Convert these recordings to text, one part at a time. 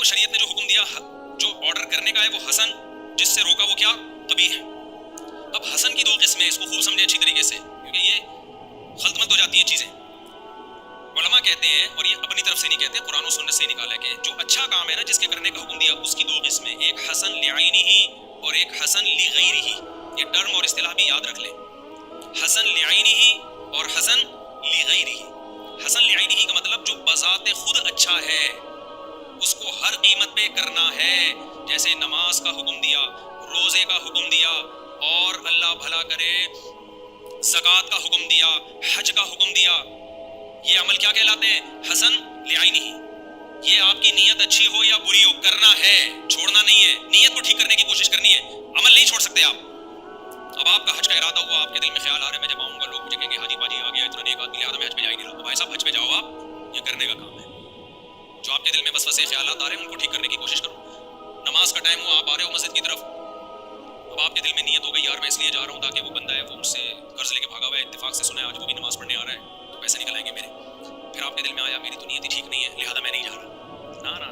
شریعت نے جو حکم دیا، جو آرڈر کرنے کا ہے وہ حسن، جس سے روکا وہ کیا؟ قبیح ہے۔ اب حسن کی دو قسمیں، اس کو خوب سمجھیں اچھی طریقے سے، کیونکہ یہ خلط ملط ہو جاتی ہیں چیزیں۔ علماء کہتے ہیں، اور یہ اپنی طرف سے نہیں کہتے، قرآن و سنت سے نکالا ہے، کہ جو اچھا کام ہے نا جس کے کرنے کا حکم دیا، اس کی دو قسمیں، ایک حسن لعینہ اور ایک حسن لغیرہ۔ یہ ٹرم اور اصطلاح بھی یاد رکھ لیں، حسن لعینہ اور حسن لغیرہ۔ حسن لعینہ کا مطلب جو بذات خود اچھا ہے، اس کو ہر قیمت پہ کرنا ہے، جیسے نماز کا حکم دیا، روزے کا حکم دیا، اور اللہ بھلا کرے زکوٰۃ کا حکم دیا، حج کا حکم دیا۔ یہ عمل کیا کہلاتے ہیں؟ حسن لعینہ۔ یہ آپ کی نیت اچھی ہو یا بری ہو، کرنا ہے، چھوڑنا نہیں ہے، نیت کو ٹھیک کرنے کی کوشش کرنی ہے، عمل نہیں چھوڑ سکتے آپ۔ اب آپ کا حج کا ارادہ ہوا، آپ کے دل میں خیال آ رہا ہے میں جب آؤں گا لوگ مجھے کہیں گے حاجی باجی آ گیا اتنا نیک آدمی، لہٰذا میں حج پہ جا ہی نہیں رہا۔ بھائی صاحب حج پہ جاؤ، آپ یہ کرنے کا کام ہے۔ جو آپ کے دل میں وسوسے خیالات آ رہے ہیں ان کو ٹھیک کرنے کی کوشش کرو۔ نماز کا ٹائم ہوا، آپ آ رہے ہو مسجد کی طرف، اب آپ کے دل میں نیت ہو گئی یار میں اس لیے جا رہا ہوں تاکہ وہ بندہ ہے وہ مجھ سے قرض لے کے بھاگا ہوا ہے، اتفاق سے سنا ہے آج وہ بھی نماز پڑھنے آ رہا ہے تو پیسے نکل آئیں گے میرے۔ پھر آپ کے دل میں آیا میری تو نیت ہی ٹھیک نہیں ہے لہٰذا میں نہیں جا رہا۔ نہ نہ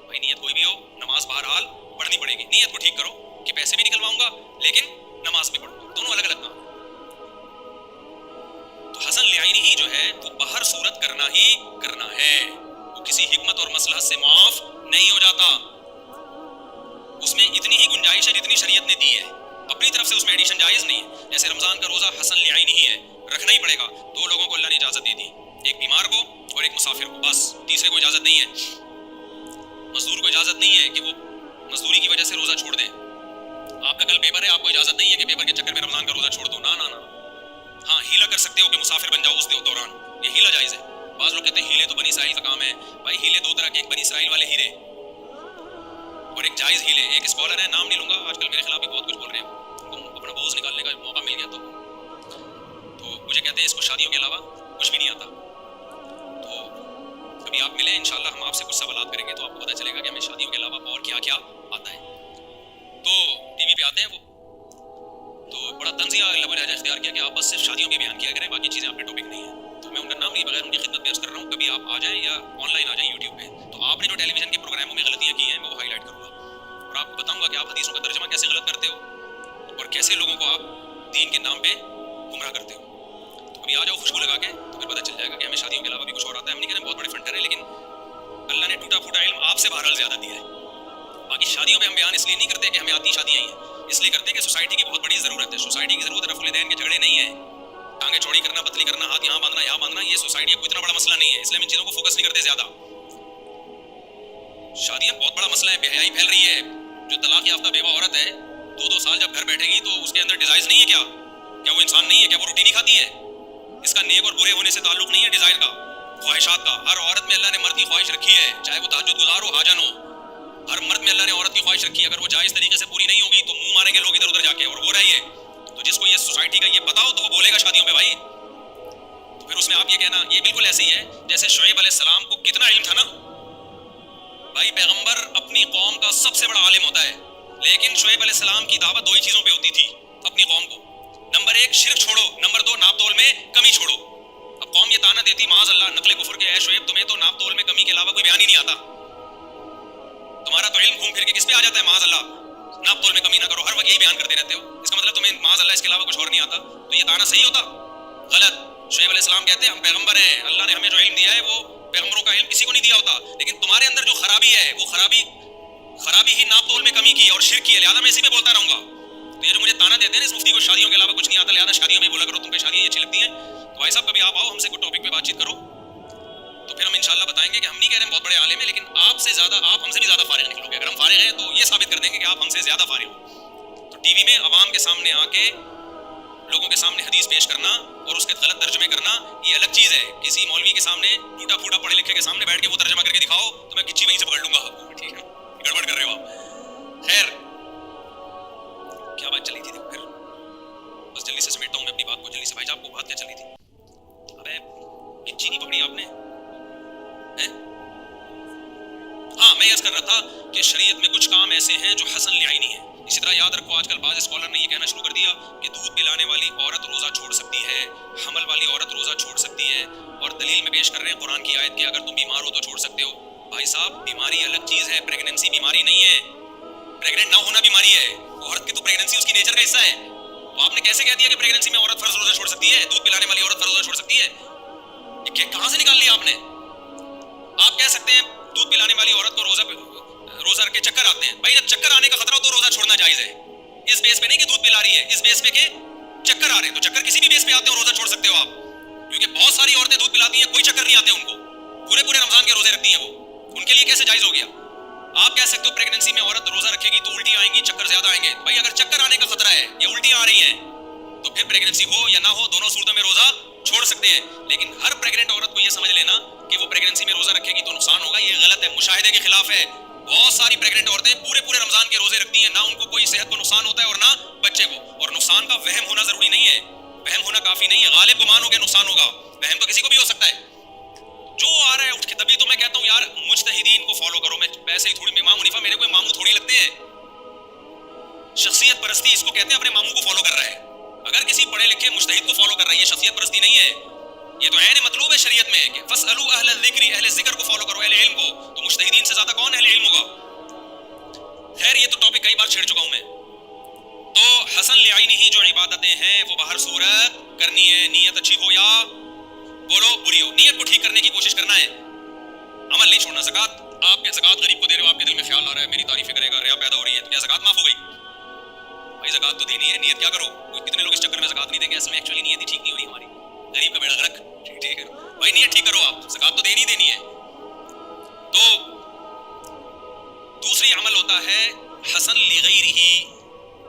بھائی، نیت کوئی بھی ہو، نماز بہرحال پڑھنی پڑے گی۔ نیت کو ٹھیک کرو کہ پیسے بھی نکلواؤں گا لیکن نماز بھی پڑھوں گا، دونوں الگ الگ کام۔ تو حسن لعینہ جو ہے وہ بہر صورت کرنا ہی کرنا ہے، وہ کسی حکمت اور مصلحت سے معاف نہیں ہو جاتا۔ اس میں اتنی ہی گنجائش ہے جتنی شریعت نے دی ہے، اپنی طرف سے اس میں ایڈیشن جائز نہیں ہے۔ جیسے رمضان کا روزہ حسن لعینہ ہی ہے، رکھنا ہی پڑے گا۔ دو لوگوں کو اللہ نے اجازت دے دی، ایک بیمار کو اور ایک مسافر کو، بس تیسرے کو اجازت نہیں ہے۔ مزدور کو اجازت نہیں ہے کہ وہ مزدوری کی وجہ سے روزہ چھوڑ دے۔ آپ کا کل پیپر ہے، آپ کو اجازت نہیں ہے کہ پیپر کے چکر میں رمضان کا روزہ چھوڑ دو، نہ نہ نہ۔ ہاں ہیلا کر سکتے ہو کہ مسافر بن جاؤ اس دوران، یہ ہیلا جائز ہے۔ بعض لوگ کہتے ہیں ہیلے تو بنی اسرائیل کا کام ہے۔ بھائی ہیلے دو طرح کے، ایک بنی اسرائیل والے ہیلے اور ایک جائز ہیلے۔ ایک اسکالر ہے، نام نہیں لوں گا، آج کل میرے خلاف بھی بہت کچھ بول رہے ہیں، ان کو اپنا بوجھ نکالنے کا موقع مل گیا تو مجھے کہتے ہیں اس کو شادیوں کے علاوہ کچھ بھی نہیں آتا۔ تو کبھی آپ ملیں انشاءاللہ، ہم آپ سے کچھ سوالات کریں گے تو آپ کو پتہ چلے گا کہ ہمیں شادیوں کے علاوہ اور کیا کیا آتا ہے۔ تو ٹی وی پہ آتے ہیں وہ تو بڑا طنزیہ لب و لہجہ اختیار کیا کہ آپ بس صرف شادیوں کے بیان کیا کریں، باقی چیزیں آپ کے ٹاپک نہیں ہیں۔ تو میں ان کا نام نہیں بغیر ان کی خدمت میں عرض کر رہا ہوں، کبھی آپ آ جائیں یا آن لائن آ جائیں یوٹیوب پہ، تو آپ نے جو ٹیلی ویژن کے پروگراموں میں غلطیاں کی ہیں میں وہ ہائی لائٹ کروں گا، اور آپ کو بتاؤں گا کہ آپ حدیثوں کا ترجمہ کیسے غلط کرتے ہو اور کیسے لوگوں کو آپ دین کے نام پہ گمراہ کرتے ہو۔ تو کبھی آ جاؤ خوشبو لگا کے، تو پھر پتہ چل جائے گا کہ ہمیں شادیوں کے علاوہ بھی کچھ اور آتا ہے۔ ہم نہیں کہہ رہے بہت بڑے فنٹر ہیں، لیکن اللہ نے ٹوٹا پھوٹا علم آپ سے بہرحال زیادہ دیا ہے۔ باقی شادیوں پہ ہم بیان اس لیے نہیں کرتے کہ ہمیں آتی شادیاں ہی ہیں، اس لیے کرتے ہیں کہ سوسائٹی کی بہت بڑی ضرورت ہے۔ سوسائٹی کی ضرورت رفع الدین کے جھگڑے نہیں ہیں، ٹانگیں چوڑی کرنا، پتلی کرنا، ہاتھ یہاں باندھنا یہاں باندھنا، یہ سوسائٹی کا کوئی اتنا بڑا مسئلہ نہیں ہے، اس لیے ہم ان چیزوں کو فوکس نہیں کرتے زیادہ۔ شادیاں بہت بڑا مسئلہ ہے، بے حیائی پھیل رہی ہے۔ جو طلاق یافتہ بیوہ عورت ہے 2 سال جب گھر بیٹھے گی تو اس کے اندر ڈیزائرز نہیں ہے کیا وہ انسان نہیں ہے؟ کیا وہ روٹی نہیں کھاتی ہے؟ اس کا نیک اور برے ہونے سے تعلق نہیں ہے ڈیزائر کا، خواہشات کا۔ ہر عورت میں اللہ نے مرد کی خواہش رکھی ہے، چاہے وہ تہجد گزار ہو، حاجن ہو، ہر مرد میں اللہ نے عورت کی خواہش رکھی ہے۔ اگر وہ جائز طریقے سے پوری نہیں ہوگی تو منہ ماریں گے لوگ ادھر ادھر جا کے، اور ہو رہا ہے یہ۔ تو جس کو یہ سوسائٹی کا یہ پتا ہو تو وہ بولے گا شادیوں پہ بھائی، تو پھر اس میں آپ یہ کہنا، یہ بالکل ایسے ہی ہے جیسے شعیب علیہ السلام کو کتنا علم تھا نا بھائی، پیغمبر اپنی قوم کا سب سے بڑا عالم ہوتا ہے، لیکن شعیب علیہ السلام کی دعوت 2 ہی چیزوں پہ ہوتی تھی اپنی قوم کو، نمبر 1 شرک چھوڑو، نمبر 2 ناپ تول میں کمی چھوڑو۔ اب قوم یہ تانا دیتی معاذ اللہ نقل کفر کے، اے شعیب تمہیں تو ناپ تول میں کمی کے علاوہ کوئی بیان ہی نہیں آتا، تمہارا تو علم گھوم پھر کے کس پہ آ جاتا ہے؟ معاذ اللہ ناپ تول میں کمی نہ کرو، ہر وقت یہی بیان کرتے رہتے ہو، اس کا مطلب تمہیں معاذ اللہ اس کے علاوہ کچھ اور نہیں آتا۔ تو یہ تانا صحیح ہوتا؟ غلط۔ شعیب علیہ السلام کہتے ہیں ہم پیغمبر ہیں، اللہ نے ہمیں جو علم دیا ہے وہ پیغمبروں کا علم کسی کو نہیں دیا ہوتا، لیکن تمہارے اندر جو خرابی ہے وہ خرابی ہی ناپ تول میں کمی کی اور شرک کی ہے، لہٰذا میں اسی پہ بولتا رہوں گا۔ تو یہ جو مجھے تانا دیتے ہیں نا اس مفتی کو شادیوں کے علاوہ کچھ نہیں آتا لہٰذا شادیوں میں بولا کرو، تم پہ شادیاں اچھی لگتی ہیں، تو بھائی صاحب کبھی آپ آؤ ہم سے کوئی ٹاپک پہ بات چیت کرو، تو پھر ہم انشاءاللہ بتائیں گے کہ ہم نہیں کہہ رہے ہیں بہت بڑے عالم ہیں، لیکن آپ سے زیادہ، آپ ہم سے بھی زیادہ فارغ نکلو گے۔ اگر ہم فارغ ہیں تو یہ ثابت کر دیں گے کہ آپ ہم سے زیادہ فارغ ہو۔ تو ٹی وی میں عوام کے سامنے آ کے لوگوں کے سامنے حدیث پیش کرنا اور اس کے غلط ترجمے کرنا یہ الگ چیز ہے۔ کسی مولوی کے سامنے ٹوٹا پھوٹا پڑھے لکھے کے سامنے بیٹھ کے وہ ترجمہ کر کے دکھاؤ تو میں کچی وہیں سے پکڑ لوں گا، ٹھیک ہے گڑبڑ کر رہے ہو آپ۔ خیر کیا بات چلی تھی پھر؟ بس جلدی سے سمیٹتا ہوں میں اپنی بات کو جلدی سے۔ بھائی صاحب کو بات کیا چلی تھی؟ ابے کچی نہیں پکڑی آپ نے؟ ہاں میں عرض کر رہا تھا کہ شریعت میں کچھ کام ایسے ہیں جو حسن لعینی ہیں۔ اسی طرح یاد رکھو آج کل بعض اسکالر نے یہ کہنا شروع کر دیا کہ دودھ پلانے والی عورت روزہ چھوڑ سکتی ہے، حمل والی عورت روزہ چھوڑ سکتی ہے، اور دلیل میں پیش کر رہے ہیں قرآن کی آیت کہ اگر تم بیمار ہو تو چھوڑ سکتے ہو۔ भाई साहब बीमारी अलग चीज है, प्रेगनेंसी बीमारी नहीं है, प्रेग्नेंट ना होना बीमारी है। औरत की तो प्रेगनेंसी उसकी नेचर का हिस्सा है। तो आपने कैसे कह दिया कि प्रेगनेंसी में औरत फर्ज रोजा छोड़ सकती है, दूध पिलाने वाली औरत फर्ज रोजा छोड़ सकती है? ये कहां से निकाल लिया आपने? आप कह सकते हैं दूध पिलाने वाली औरत को रोजा रख के चक्कर आते हैं। भाई जब चक्कर आने का खतरा हो तो रोजा छोड़ना जायज है। इस बेस पे नहीं कि दूध पिला रही है, इस बेस पे के चक्कर आ रहे हैं। तो चक्कर किसी भी बेस पे आते हैं, रोजा छोड़ सकते हो आप, क्योंकि बहुत सारी औरतें दूध पिलाती हैं, कोई चक्कर नहीं आते उनको, पूरे पूरे रमजान के रोजे रखती हैं वो, उनके लिए कैसे जायज हो गया? आप कह सकते हो प्रेगनेंसी में औरत रोजा रखेगी तो उल्टी आएंगी, चक्कर ज्यादा आएंगे। भाई अगर चक्कर आने का खतरा है, ये उल्टी आ रही है, तो फिर प्रेगनेंसी हो या ना हो, दोनों सूरतों में रोजा छोड़ सकते हैं। लेकिन हर प्रेग्नेंट औरत को ये समझ लेना कि वो प्रेगनेंसी में रोजा रखेगी तो नुकसान होगा, ये गलत है, मुशाहिदे के खिलाफ है। बहुत सारी प्रेग्नेंट औरतें पूरे पूरे रमजान के रोजे रखती हैं, ना उनको कोई सेहत को नुकसान होता है और ना बच्चे को। और नुकसान का वहम होना जरूरी नहीं है, वहम होना काफी नहीं है। गालिब गुमान हो के नुकसान होगा, वहम तो किसी को भी हो सकता है। जो आ रहा है उठ के, तभी तो मैं कहता हूँ यार मुज्तहिदीन को फॉलो करो। मैं वैसे ही थोड़ी, इमाम हनीफा मेरे कोई मामू थोड़ी लगते हैं। शख्सियत परस्ती इसको कहते हैं, अपने मामू को फॉलो कर रहा है। अगर किसी पढ़े लिखे मुज्तहिद को फॉलो कर रहा है, ये शख्सियत परस्ती नहीं है, ये तो ऐन मतलब है शरीयत में कि फसअलू अहल ज़िक्र, अहले ज़िक्र को फॉलो करो, अहले इल्म को। तो मुज्तहिदीन से ज्यादा कौन अहले इल्म होगा? खैर ये तो टॉपिक कई बार छेड़ चुका हूं मैं। तो हसन लिआइनिही जो इबादतें हैं वो बाहर सूरत करनी है, नीयत अच्छी हो या बोलो बुरी हो, नीयत को ठीक करने की कोशिश करना है, अमल नहीं छोड़ना। ज़कात, आपके ज़कात गरीब को दे रहे हो, आपके दिल में ख्याल आ रहा है मेरी तारीफें करेगा, रिया पैदा हो रही है, तो क्या ज़कात माफ हो गई? भाई ज़कात तो देनी है, नीयत क्या करो? कितने लोग इस चक्कर में ज़कात नहीं देंगे, असल में एक्चुअली नीयत ही ठीक नहीं हो रही हमारी, गरीब का बेड़ा गर्क। ठीक है भाई, नीयत ठीक करो, आप ज़कात तो देनी देनी है। तो दूसरी अमल होता है हसन लिगैरिही।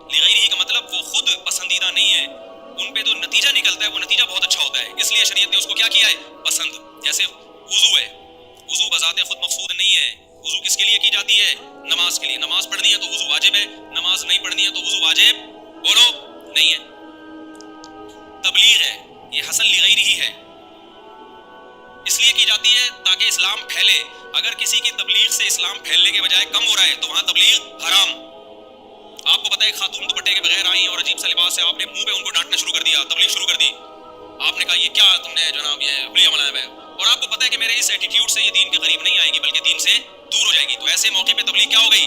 लिगैरिही का मतलब वो खुद पसंदीदा नहीं है, उन पे तो नतीजा निकलता है, वो नतीजा बहुत अच्छा होता है, इसलिए शरीयत ने उसको क्या किया है? पसंद। जैसे वुजू है, वुजू बजाते खुद मकसूद नहीं है। वुजू किसके लिए की जाती है? नमाज के लिए। नमाज पढ़नी है तो वुजू वाजिब है, नमाज नहीं पढ़नी है तो वुजू वाजिब बोलो नहीं है। तबलीग है, ये हसन लिगैरिही है, इसलिए की जाती है ताकि इस्लाम फैले। अगर किसी की तबलीग से इस्लाम फैलने के बजाय कम हो रहा है तो वहां तबलीग हराम। आपको पता है खातून दुपट्टे के बगैर आई और अजीब सा लिबास है, आपने मुंह पे उनको डांटना शुरू कर दिया, तबलीग शुरू कर दी। आपने कहा ये क्या तुमने जनाब ये हुलिया बनाया है, और आपको पता है कि मेरे इस एटीट्यूड से ये दीन के करीब नहीं आएगी बल्कि दीन से दूर हो जाएगी। तो ऐसे मौके पे तबलीग क्या हो गई?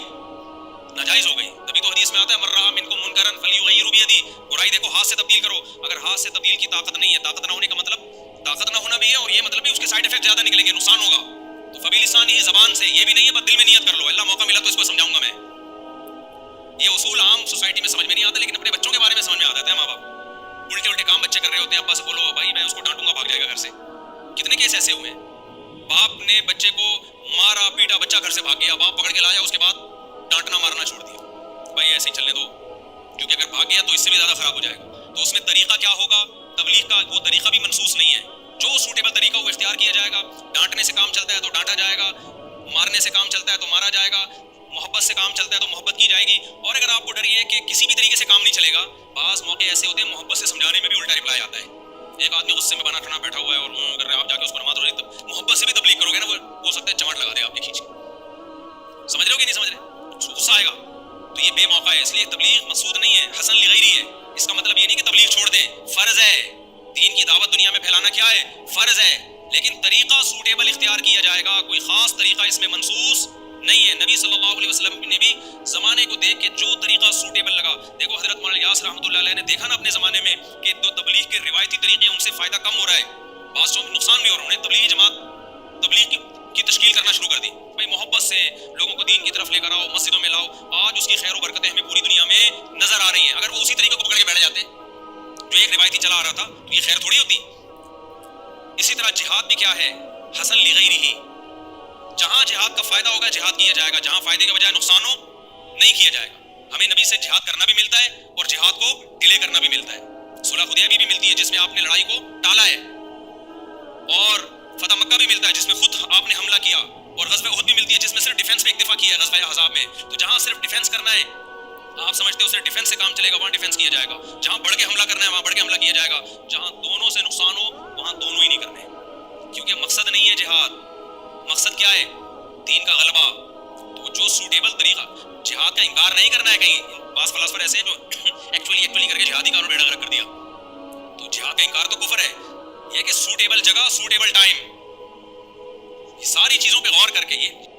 नाजायज हो गई। तभी तो हदीस में आता है मर्रा मिनकुम मुनकरन फलयुगय्यिरु बियदी, बुराई देखो हाथ से तब्दील करो। अगर हाथ से तब्दील की ताकत नहीं है, ताकत ना होने का मतलब ताकत ना होना भी है, और ये मतलब भी उसके साइड इफेक्ट ज्यादा निकलेंगे, नुकसान होगा। तो फबिलिसानी ही ज़बान से, ये भी नहीं है बस दिल में नियत कर लो। अल्लाह मौका मिला तो इसको समझाऊंगा मैं। ये उसूल आम सोसाइटी में समझ में नहीं आता, लेकिन अपने बच्चों के बारे में समझ में आ जाते हैं। माँ बाप उल्टे उल्टे काम बच्चे कर रहे होते हैं, अब्बा से बोलो भाई मैं उसको डांटूंगा, भाग जाएगा घर से। कितने केस ऐसे हुए हैं, बाप ने बच्चे को मारा पीटा, बच्चा घर से भाग गया, बाप पकड़ के लाया, उसके बाद डांटना मारना छोड़ दिया। भाई ऐसे ही चलने दो, क्योंकि अगर भाग गया तो इससे भी ज्यादा खराब हो जाएगा। तो उसमें तरीका क्या होगा? तबलीग का वो तरीका भी मनसूस नहीं है, जो सूटेबल तरीका वो इख्तियार किया जाएगा। डांटने से काम चलता है तो डांटा जाएगा, मारने से काम चलता है तो मारा जाएगा, मोहब्बत से काम चलता है तो मोहब्बत की जाएगी। और अगर आपको डर ये कि किसी भी तरीके से काम नहीं चलेगा, बाज़ मौके ऐसे होते हैं मोहब्बत से समझाने में भी उल्टा रिप्लाई आता है। एक आदमी गुस्से में बना ठना बैठा हुआ है और कर रहे हैं, आप जाके उसको नमाज पढ़ो, तो मोहब्बत से भी तबलीग करोगे ना, वो हो सकता है चमट लगा दे आपकी खींच के। समझ रहे हो कि नहीं समझ रहे? गुस्सा आएगा। तो ये बेमौका है, इसलिए तबलीग मकसूद नहीं है, हसन लिगैरी है। इसका मतलब ये नहीं कि तबलीग छोड़ दें, फर्ज है। दीन की दावत दुनिया में फैलाना क्या है? फर्ज है, लेकिन तरीका सूटेबल इख्तियार किया जाएगा, कोई खास तरीका इसमें मनसूस नहीं है। नबी सल्लल्लाहु अलैहि वसल्लम ने भी जमाने को देख के जो तरीका सूटेबल लगा, देखो हजरत मौलाना इलियास रहमतुल्लाह अलैह ने देखा ना अपने जमाने में कि दो तबलीग के रिवायती तरीके उनसे फायदा कम हो रहा है, बादशाहों में नुकसान भी हो रहा है, उन्हें तबलीगी जमात तबलीग की तश्कील करना शुरू कर दी। भाई मोहब्बत से लोगों को दीन की तरफ लेकर आओ, मस्जिदों में लाओ। आज उसकी खैर और बरकतें हमें पूरी दुनिया में नजर आ रही हैं। अगर वो उसी तरीके को पकड़ के बैठ जाते जो एक रिवायती चला आ रहा था, तो ये खैर थोड़ी होती। इसी तरह जिहाद भी क्या है? हसन लिगैरिही। जहां जिहाद का फायदा होगा जिहाद किया जाएगा, जहां फायदे के बजाय नुकसान हो नहीं किया जाएगा। हमें नबी से जिहाद करना भी मिलता है और जिहाद को डिले करना भी मिलता है। सुलह हुदैबिया भी मिलती है जिसमें आपने लड़ाई को टाला है, और फतह मक्का भी मिलता है जिसमें खुद आपने हमला किया, और ग़ज़वा उहद भी मिलती है जिसमें सिर्फ डिफेंस पे इक्तिफा किया है ग़ज़वा अहज़ाब में। तो जहां सिर्फ डिफेंस करना है, आप समझते हो सिर्फ डिफेंस से काम चलेगा, वहां डिफेंस किया जाएगा। जहां बढ़ के हमला करना है वहां बढ़ के हमला किया जाएगा। जहां दोनों से नुकसान हो वहां दोनों ही नहीं करने, क्योंकि मकसद नहीं है जिहाद। मकसद क्या है? दीन का गलबा। तो जो सूटेबल तरीका, जिहाद का इनकार नहीं करना है। कहीं बास फलसफर ऐसे हैं जो एक्चुअली करके जिहादी कानून बेड़ा गर्क कर दिया, तो जिहाद का इनकार तो कुफर है। यह कि सूटेबल जगह सूटेबल टाइम, یہ ساری چیزوں پہ غور کر کے یہ